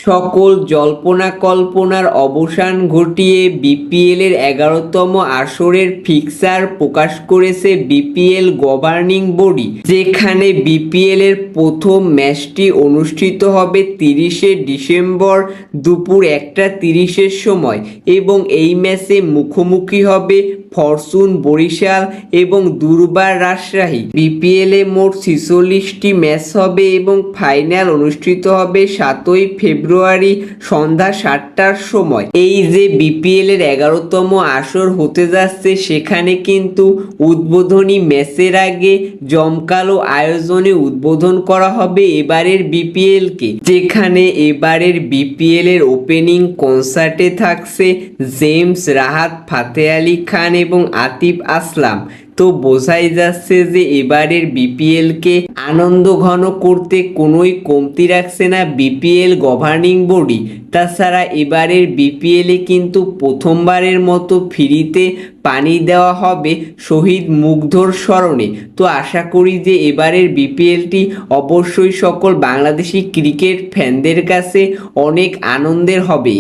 সকল জল্পনা কল্পনার অবসান ঘটিয়ে বিপিএলের 11তম আসরের ফিক্সার প্রকাশ করেছে বিপিএল গভর্নিং বডি, যেখানে বিপিএলের প্রথম ম্যাচটি অনুষ্ঠিত হবে 30শে ডিসেম্বর দুপুর 1:30-এর সময় এবং এই ম্যাচে মুখোমুখি হবে ফরচুন বরিশাল এবং দুর্বার রাজশাহী। বিপিএলে মোট 46টি ম্যাচ হবে এবং ফাইনাল অনুষ্ঠিত হবে 7ই ফেব্রুয়ারি সন্ধ্যা 7টার সময়। এই যে বিপিএলের 11তম আসর হতে যাচ্ছে, সেখানে কিন্তু উদ্বোধনী ম্যাচের আগে জমকালো আয়োজনে উদ্বোধন করা হবে এবারের বিপিএলকে, যেখানে এবারের বিপিএলের ওপেনিং কনসার্টে থাকছে জেমস রাহাত, ফাতে আলী খান এবং আতিফ আসলাম। তো বোঝাই যাচ্ছে যে এবারের বিপিএলকে আনন্দ ঘন করতে কোনোই কমতি রাখছে না বিপিএল গভর্নিং বডি। তাছাড়া এবারের বিপিএলে কিন্তু প্রথমবারের মতো ফ্রিতে পানি দেওয়া হবে শহীদ মুগ্ধর স্মরণে। তো আশা করি যে এবারের বিপিএলটি অবশ্যই সকল বাংলাদেশি ক্রিকেট ফ্যানদের কাছে অনেক আনন্দের হবে।